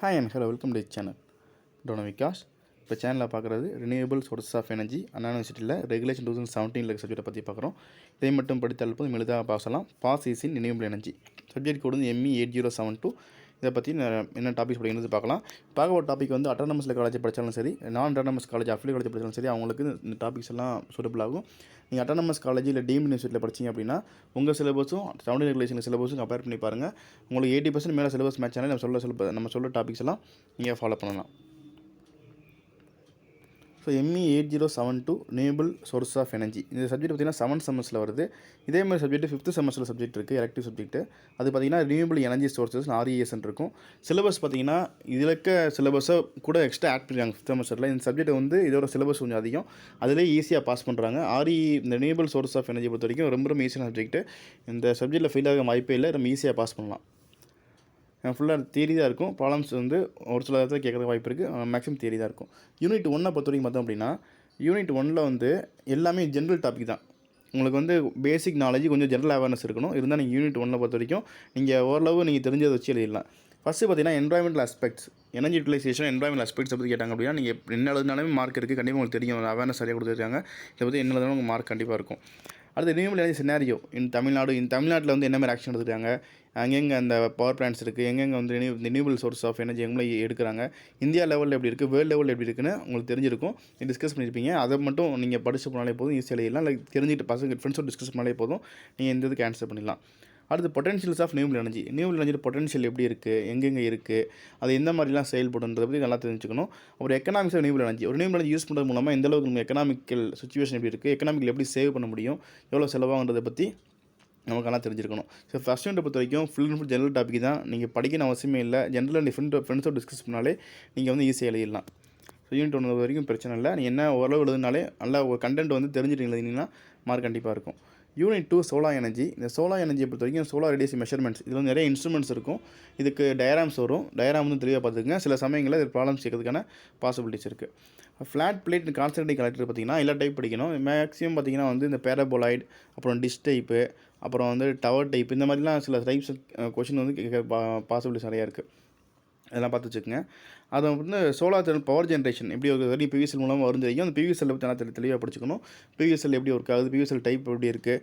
Hi and hello, welcome to this channel. Dhronavikaash. இப்போ சேனலில் பார்க்குறது ரினியூவபிள் சோர்சஸ் ஆஃப் எனர்ஜி அண்ணா யூனிவர்சிட்டியில் ரெகுலேஷன் 2017 சப்ஜெக்ட்டை பற்றி பார்க்குறோம். இதை மட்டும் படித்தால் போதும் எளிதாக பாசலாம். Pass is in renewable energy subject code வந்து ME8072. இதை பற்றி என்ன டாபிக்ஸ் படிக்கிறது பார்க்கலாம். பார்க்க ஒரு டாபிக் வந்து அட்டானமஸில் காலேஜ் படித்தாலும் சரி, நான் அட்டானமஸ் காலேஜ் அஃபிலியேட் காலேஜ் படித்தாலும் சரி, அவங்களுக்கு இந்த டாபிக்ஸ் எல்லாம் சூட்டபிள் ஆகும். நீங்கள் அட்டானமஸ் காலேஜ் இல்லை டீம்டு யூனிவர்சிட்டியில் படிச்சிங்க அப்படின்னா உங்கள் சிலபஸும் சவுண்ட் ரெகுலேஷன் சிலபஸும் கம்பேர் பண்ணி பாருங்கள். உங்களுக்கு 80% மேலே சிலபஸ் மேட்ச் ஆனால் நம்ம சொல்ல டாபிக்ஸ் எல்லாம் நீங்கள் ஃபாலோ பண்ணலாம். So ME8072 renewable source of energy இந்த சப்ஜெக்ட் பார்த்திங்கன்னா 7th செமஸ்டரில் வருது. இதே மாதிரி சப்ஜெக்ட் 5th செமஸ்டரில் சப்ஜெக்ட் இருக்குது, எலக்டிவ் சப்ஜெக்ட். அது பார்த்திங்கன்னா ரினியூவபிள் எனர்ஜி சோர்ஸஸ் RES இருக்கும். சிலபஸ் பார்த்திங்கன்னா இதில் இருக்க சிலபஸை கூட எக்ஸ்ட்ரா ஆட் பண்ணிருக்காங்க 5th செமஸ்டரில். இந்த சப்ஜெக்ட் வந்து இதோட சிலபஸ் கொஞ்சம் அதிகம், அதிலே ஈஸியாக பாஸ் பண்ணுறாங்க. இந்த ரினியூவபிள் சோர்ஸ் ஆஃப் எனர்ஜி பொறுத்த வரைக்கும் ரொம்ப ஈஸியான சப்ஜெக்ட். இந்த சப்ஜெக்ட்டில் ஃபெயில் ஆக வாய்ப்பே இல்லை, ரொம்ப ஈஸியாக பாஸ் பண்ணலாம். ஃபுல்லாக தியரி தான் இருக்கும். ப்ராப்ளம்ஸ் வந்து ஒரு சில இடத்துல கேட்குற வாய்ப்பு இருக்குது, மேக்ஸிமம் தியரி தான் இருக்கும். யூனிட் 1 பொறுத்த வரைக்கும் பார்த்தோம் அப்படின்னா யூனிட் 1 வந்து எல்லாமே ஜென்ரல் டாபிக் தான். உங்களுக்கு வந்து பேசிக் நாலேஜ் கொஞ்சம் ஜென்ரல் அவேர்னஸ் இருக்கணும். இருந்தால் நீங்கள் யூனிட் 1 பொறுத்த வரைக்கும் நீங்கள் ஓரளவு நீங்கள் தெரிஞ்சதை வச்சு எழுதிடலாம். ஃபஸ்ட்டு பார்த்தீங்கன்னா environmental aspects, energy utilisation, environmental aspects பற்றி கேட்டாங்க அப்படின்னா நீங்கள் என்ன எழுதினாலுமே மார்க் இருக்குது, கண்டிப்பாக உங்களுக்கு தெரியும். அவேர்னஸ் சரியாக கொடுத்துருக்காங்க. இதை பற்றி என்ன எழுதினாலும் உங்களுக்கு மார்க் கண்டிப்பாக இருக்கும். அடுத்து ரினியூவபிள் எனர்ஜி சினாரியோ தமிழ்நாட்டில் வந்து என்ன மாதிரி ஆக்ஷன் எடுத்துருக்காங்க, அங்கெங்கே அந்த பவர் பிளான்ட்ஸ் இருக்குது, எங்கெங்கே வந்து ரினியூவபிள் சோர்ஸ் ஆஃப் எனர்ஜி எங்கே எடுக்கிறாங்க, இந்தியா லெவலில் எப்படி இருக்குது, வேர்ல்டு லெவலில் எப்படி இருக்குன்னு உங்களுக்கு தெரிஞ்சிருக்கும். டிஸ்கஸ் பண்ணியிருப்பீங்க. அதை மட்டும் நீங்கள் படிச்சு போனாலே போதும், ஈஸியாக எழுதிடலாம். லைக் தெரிஞ்சுட்டு பசங்க ஃப்ரெண்ட்ஸோட டிஸ்கஸ் பண்ணாலே போதும், நீங்கள் இந்த இதுக்கு ஆன்சர் பண்ணிடலாம். அடுத்து potentials of renewable energy potential எப்படி இருக்குது, எங்கெங்கே இருக்குது, அது எந்த மாதிரிலாம் செயல்படுன்றதை பற்றி நல்லா தெரிஞ்சுக்கணும். ஒரு economics of renewable energy use பண்ணுறது மூலமாக எந்த அளவுக்கு நம்ம எக்கனாமிக்கல் சுச்சுவேஷன் எப்படி இருக்குது, எக்கனாமிக்கல் எப்படி சேவ் பண்ண முடியும், எவ்வளோ செலவாகுன்றதை பற்றி நமக்கு நல்லா தெரிஞ்சிருக்கணும். ஸோ ஃபஸ்ட் யூனிட் பொறுத்த வரைக்கும் full and full general topic தான். நீங்கள் படிக்கணும் அவசியமே இல்லை. ஜென்ரல் ஃப்ரெண்ட்ஸோட டிஸ்கஸ் பண்ணாலே நீங்கள் வந்து ஈஸியாக எழுதிடலாம். ஸோ யூனிட் 1 வரைக்கும் பிரச்சனை இல்லை. நீங்கள் என்ன ஓரளவு எழுதுனாலே நல்லா ஒரு கண்டென்ட் வந்து தெரிஞ்சுட்டு எழுதினீங்கன்னா மார்க் கண்டிப்பாக இருக்கும். Unit 2 solar energy. இந்த சோலார் எனர்ஜியை பொறுத்த வரைக்கும் சோலார் ரேடியேஷன் மெஷர்மெண்ட்ஸ், இதில் வந்து நிறைய இன்ஸ்ட்ருமெண்ட்ஸ் இருக்கும். இதுக்கு டயராம்ஸ் வரும். டயராம் வந்து தெளிவாக பார்த்துக்குங்க. சில சமயங்களில் இது ப்ராப்ளம்ஸ் கேட்கறதுக்கான பாசிபிலிட்டிஸ் இருக்குது. ஃப்ளாட் பிளேட் கான்சன்ட்ரேட்டிங் கலெக்டர் பார்த்திங்கன்னா எல்லா டைப் படிக்கணும். மேக்ஸிமம் பார்த்திங்கன்னா வந்து இந்த பேரபோலாய்டு, அப்புறம் டிஷ் டைப்பு, அப்புறம் வந்து டவர் டைப், இந்த மாதிரிலாம் சில டைப்ஸ் கொஷின் வந்து பாசிபிலிட்டிஸ் நிறையா இருக்குது. அதெல்லாம் பார்த்து வச்சுக்கோங்க. அதை வந்து சோலார் பவர் ஜென்ரேஷன் எப்படி ஒரு வெறும் PV செல் மூலமாக வரும் தெரியும். அந்த PV செல்லை பற்றி நல்லா தெளிவாக படிச்சுக்கணும். PV செல் எப்படி ஒர்க் ஆகுது, PV செல் டைப் எப்படி இருக்குது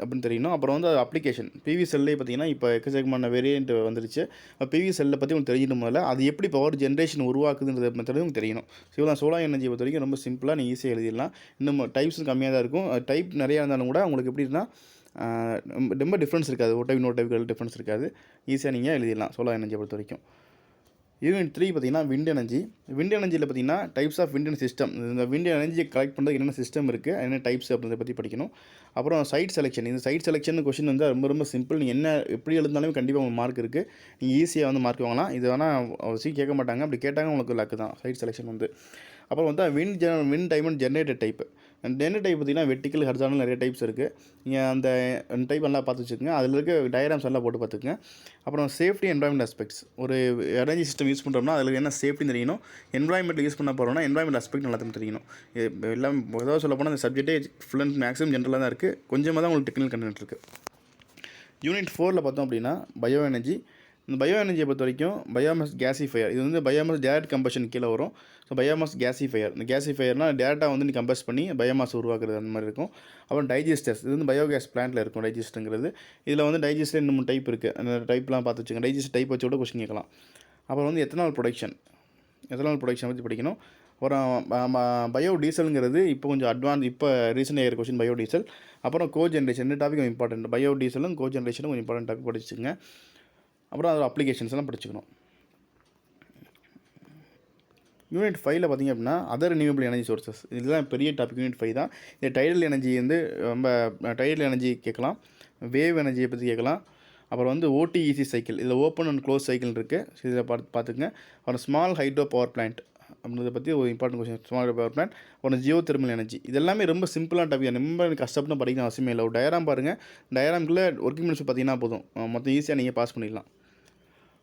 அப்படின்னு தெரியணும். அப்புறம் வந்து அப்ளிகேஷன் PV செல்லே பார்த்திங்கன்னா இப்போ எக்கச்சக்கமான வேரியன்ட் வந்துருச்சு. PV செல்லை பற்றி உங்களுக்கு தெரியணும். முதல்ல அது எப்படி பவர் ஜென்ரேஷன் உருவாக்குதுன்றது மெத்தடும் உங்களுக்கு தெரியணும். ஸோ சோலார் எனர்ஜி பொறுத்த வரைக்கும் ரொம்ப சிம்பிளாக நீங்கள் ஈஸியாக எழுதிடலாம். இன்னும் டைப்ஸும் கம்மியாக தான் இருக்கும். டைப் நிறையா இருந்தாலும் கூட உங்களுக்கு எப்படின்னா ரொம்ப டிஃப்ரென்ஸ் இருக்காது. ஒரு டைப் இன்னொரு டைப்புக்கு டிஃப்ரென்ஸ் இருக்காது. ஈஸியாக நீங்கள் எழுதிடலாம் சோலார் எனர்ஜியை பொறுத்த வரைக்கும். யூனிட் 3 பார்த்திங்கன்னா விண்ட் எனர்ஜியில் பார்த்திங்கன்னா types of wind and system. இந்த விண்ட் எனர்ஜியை கலெக்ட் பண்ணுறது என்னென்ன சிஸ்டம் இருக்குது, என்ன டைப்ஸ் அப்படின்றத பற்றி படிக்கணும். அப்புறம் சைட் செலெக்ஷன். இந்த சைட் செலெக்ஷன் கொஷின் வந்து ரொம்ப சிம்பிள். நீங்கள் என்ன எப்படி எழுந்தாலும் கண்டிப்பாக உங்களுக்கு மார்க் இருக்குது. நீங்கள் ஈஸியாக வந்து மார்க் வாங்கலாம். இது வேணால் அவசியம் கேட்க மாட்டாங்க. அப்படி கேட்டாங்க உங்களுக்கு லக்கு தான் சைட் செலெக்ஷன் வந்து. அப்புறம் வந்து wind diamond generator type. Generator type பார்த்திங்கன்னா வெர்டிக்கல், ஹரிசாண்டல் நிறைய டைப்ஸ் இருக்குது. நீங்கள் அந்த டைப் எல்லாம் பார்த்து வச்சுக்கோங்க. அதில் இருக்க டயராம்ஸ் எல்லாம் போட்டு பார்த்துக்குங்க. அப்புறம் சேஃப்டி என்வாயன்மெண்ட் ஆஸ்பெக்ட்ஸ். ஒரு எனர்ஜி சிஸ்டம் யூஸ் பண்ணுறோம்னா அதில் என்ன சேஃப்டி தெரியணும். என்வாயன்மெண்ட் யூஸ் பண்ண போகிறோம்னா என்வாயன்மெண்ட் ஆஸ்பெக்ட் நல்லா தெரியணும். எல்லாம் ஏதாவது சொல்ல போனால் இந்த சப்ஜெக்டே ஃபுல் அண்ட் மேக்ஸிமம் ஜென்ரலாக தான் இருக்குது. கொஞ்சமாக தான் உங்களுக்கு டெக்னிக்கல் கண்டென்ட் இருக்குது. யூனிட் 4 பார்த்தோம் அப்படின்னா பயோ எனர்ஜி. இந்த பயோ எனர்ஜியை பொறுத்த வரைக்கும் பயோமாஸ் கேசிஃபயர். இது வந்து பயோமாஸ் டேரக்ட் கம்பஷன் கீழே வரும். So biomass gasifier. இந்த கேசிஃபயர்னால் டேரெக்டாக வந்து நீ கம்பஸ் பண்ணி பயோமாஸ் உருவாக்குறது அந்த மாதிரி இருக்கும். அப்புறம் டைஜஸ்டர்ஸ். இது வந்து பயோகேஸ் பிளான்ட்டில் இருக்கும் டைஜஸ்ட்டுங்கிறது. இதில் வந்து டைஜஸ்டர் 2-3 டைப் இருக்குது. அந்த டைப்லாம் பார்த்து வச்சுக்கோங்க. டைஜஸ்ட் டைப் வச்சு கூட கொஸ்டின் கேட்கலாம். அப்புறம் வந்து எத்தனால் ப்ரொடக்ஷன் பற்றி படிக்கணும். அப்புறம் பயோ டீசலுங்கிறது இப்போ கொஞ்சம் இப்போ ரீசெண்டாக ஏற கொஸ்டின் பயோ டீசல். அப்புறம் கோ ஜென்ரேஷன். 2 topic important. பயோ டீசலும் கோ ஜென்ரேஷனும் கொஞ்சம் இம்பார்ட்டன்ட் டாபிக் படிச்சுங்க. அப்புறம் அதோட அப்ளிகேஷன்ஸ் எல்லாம் படிச்சுக்கணும். யூனிட் 5 பார்த்திங்க அப்படின்னா அதர் ரினியூவபிள் எனர்ஜி சோர்சஸ். இதுதான் பெரிய டாபிக். யூனிட் 5 தான். இந்த டைடல் எனர்ஜி வந்து டைடல் எனர்ஜி கேட்கலாம், வேவ் எனர்ஜியை பற்றி கேட்கலாம். அப்புறம் வந்து OTEC சைக்கிள். இதில் ஓப்பன் அண்ட் க்ளோஸ் சைக்கிள் இருக்குது. இதை பார்த்துக்குங்க. அப்புறம் ஸ்மால் ஹைட்ரோ பவர் பிளான்ட் அப்படின்றத பற்றி ஒரு important question. Small power plant. அப்புறம் ஜியோ தெர்மல் எனர்ஜி. இதெல்லாமே ரொம்ப சிம்பிளான டாபிக். ரொம்ப கஷ்டப்பட்டு படிக்கணும் அவசியமே இல்லை. ஒரு டயராம் பாருங்கள். டயராம்குள்ளே ஒர்க்கிங் மினிட்ஸ் பார்த்திங்கன்னா போதும், மொத்தம் ஈஸியாக நீங்கள் பாஸ் பண்ணிடலாம்.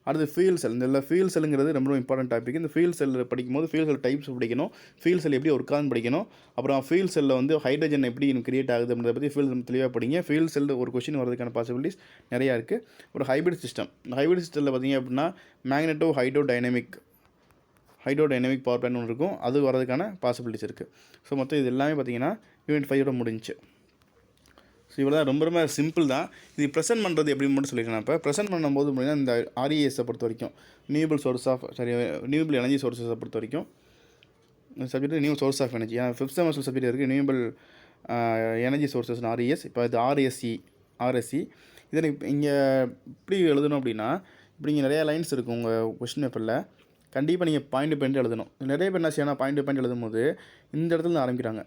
அடுத்து ஃபியூல் செல். இந்த ஃபியூல் செல்லுங்கிறது ரொம்ப இம்பார்ட்டன்ட் டாபிக். இந்த ஃபியூல் செல் படிக்கும்போது ஃபியூல் செல் டைப்ஸ் படிக்கணும், ஃபியூல் செல் எப்படி ஒர்க் ஆகுதுன்னு படிக்கணும். அப்புறம் ஃபியூல் செல்லில் வந்து ஹைட்ரஜன் எப்படி கிரியேட் ஆகுது அப்படின்றத பற்றி ஃபியூல் தெளிவாக படிங்க. ஃபியூல் செல் ஒரு கொஸ்டின் வரதுக்கான பாசிபிலிட்டிஸ் நிறையா இருக்குது. ஒரு ஹைபிரிட் சிஸ்டம். ஹைபிரிட் சிஸ்டத்தில் பார்த்திங்க அப்படின்னா மேக்னெட்டோ ஹைட்ரோடைனமிக் பவர் பிளான் ஒன்று இருக்கும், அது வரதுக்கான பாசிபிலிட்டிஸ் இருக்குது. ஸோ மொத்தம் இது எல்லாமே பார்த்திங்கன்னா யூனிட் 5 முடிஞ்சு. ஸோ இவ்வளோ தான், ரொம்ப ரொம்ப சிம்பிள் தான். இது ப்ரெசென்ட் பண்ணுறது எப்படி மட்டும் சொல்லியிருக்கேன். இப்போ ப்ரெசென்ட் பண்ணும்போது பார்த்தீங்கன்னா இந்த RESஸை பொறுத்த வரைக்கும் ரினியூவபிள் எனர்ஜி சோர்ஸஸை பொறுத்த வரைக்கும் இந்த subject new source of energy. ஏன்னா 5th செமஸ்டர் சப்ஜெக்ட் இருக்குது ரினியூவபிள் எனர்ஜி சோர்ஸஸ் RES. இப்போ இது RSE. இதில் இங்கே இப்படி எழுதணும் அப்படின்னா, இப்படி இங்கே நிறையா லைன்ஸ் இருக்கும் உங்கள் கொஸ்டின் பேப்பரில். கண்டிப்பாக நீங்கள் பாயிண்ட் டு பாயிண்ட் எழுதணும். நிறைய பேர் என்ன செய்யணும், பாயிண்ட் டு பாயிண்ட் எழுதும்போது இந்த இடத்துல ஆரம்பிக்கிறாங்க.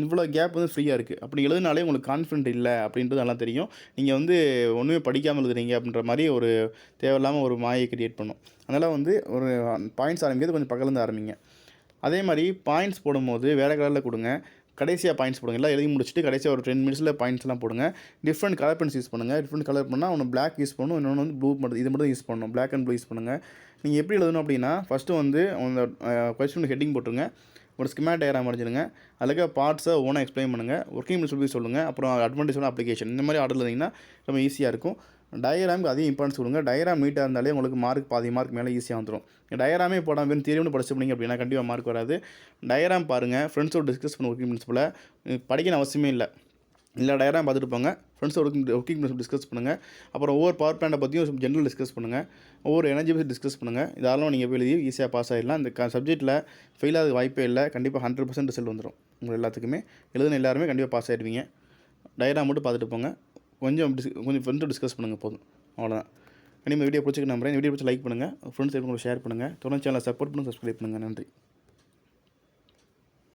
இவ்வளோ கேப் வந்து ஃப்ரீயாக இருக்குது. அப்படி எழுதினாலே உங்களுக்கு கான்ஃபிடென்ட் இல்லை அப்படின்றது நல்லா தெரியும். நீங்கள் வந்து ஒன்றுமே படிக்காமல் எழுதுறீங்க அப்படின்ற மாதிரி ஒரு தேவையில்லாமல் ஒரு மாயை கிரியேட் பண்ணும். அதனால் வந்து ஒரு பாயிண்ட்ஸ் ஆரம்பிக்கிறது கொஞ்சம் பக்கத்துலேருந்து ஆரம்பிங்க. அதே மாதிரி பாயிண்ட்ஸ் போடும்போது வேறு கலரில் கொடுங்க. கடைசியாக பாயிண்ட்ஸ் போடுங்க. எல்லாம் எழுதி முடிச்சுட்டு கடைசியாக ஒரு 10 மினிட்ஸில் பாயிண்ட்ஸ்லாம் போடுங்க. டிஃப்ரெண்ட் கலர் பென்ஸ் யூஸ் பண்ணுங்கள். டிஃப்ரெண்ட் கலர் பண்ணால் ஒன்று பிளாக் யூஸ் பண்ணணும், இன்னொன்று வந்து ப்ளூ மட்டும், இது மட்டும் யூஸ் பண்ணணும். பிளாக் அண்ட் ப்ளூ யூஸ் பண்ணுங்கள். நீங்கள் எப்படி எழுதணும் அப்படின்னா, ஃபஸ்ட்டு வந்து அந்த கொஸ்டின் ஹெட்டிங் போட்டுருங்க, ஒரு ஸ்கிமேட் டயக்ராம் வரைஞ்சிருங்க, அதுக்கு பார்ட்ஸை ஒவ்வொன்றா எக்ஸ்பிளைன் பண்ணுங்கள், ஒர்க்கிங் பிரின்சிபல் சொல்லுங்கள், அப்புறம் அட்வான்டேஜ் அப்ளிகேஷன், இந்த மாதிரி ஆர்டர் இருந்தீங்கன்னா ரொம்ப ஈஸியாக இருக்கும். டயக்ராமுக்கு அதிகம் இம்பார்ட்டன்ஸ் கொடுங்க. டயக்ராம் நீட்டாக இருந்தாலே உங்களுக்கு மார்க் பாதி மார்க் மேலே ஈஸியாக வந்துடும். டயக்ராமே போடாமல் வெறும் தியரி ஒன்று படிச்சு பண்ணிங்க அப்படின்னா கண்டிப்பாக மார்க் வராது. டயக்ராம் பாருங்கள், ஃப்ரெண்ட்ஸோட டிஸ்கஸ் பண்ண ஒர்க்கிங் பிரின்சிபலை படிக்கணும் அவசியமே இல்லை. டயக்ராம் பார்த்துட்டு போங்க, ஃப்ரெண்ட்ஸோட ஒர்க்கிங் பிரின்சிபல் டிஸ்கஸ் பண்ணுங்கள். அப்புறம் ஒவ்வொரு பவர் பிளான்ட்டை பற்றியும் ஜென்ரல் டிஸ்கஸ் பண்ணுங்கள், ஒவ்வொரு எனர்ஜி பற்றி டிஸ்கஸ் பண்ணுங்கள். இதெல்லாம் நீங்கள் போய் எழுதி ஈஸியாக பாஸ் ஆகிடலாம். இந்த சப்ஜெக்ட்டில் ஃபெயில் ஆக வாய்ப்பே இல்லை. கண்டிப்பாக 100% ரிசல்ட் வந்துடும் உங்கள் எல்லாத்துக்குமே. எழுதுன எல்லாருமே கண்டிப்பாக பாஸ் ஆகிடுவீங்க. டயக்ராம் மட்டும் பார்த்துட்டு போங்க, கொஞ்சம் ஃப்ரெண்ட்ஸோட டிஸ்கஸ் பண்ணுங்கள், போதும். அவ்வளோதான். கண்டிப்பாக வீடியோ பிடிச்சிக்க நம்புறேன். இந்த வீடியோ பிடிச்சி லைக் பண்ணுங்கள், ஃப்ரெண்ட்ஸ் உங்களுக்கு ஷேர் பண்ணுங்கள். தொடர்ந்து சேனலை சப்போர்ட் பண்ணுங்கள், சப்ஸ்கிரைப் பண்ணுங்கள். நன்றி.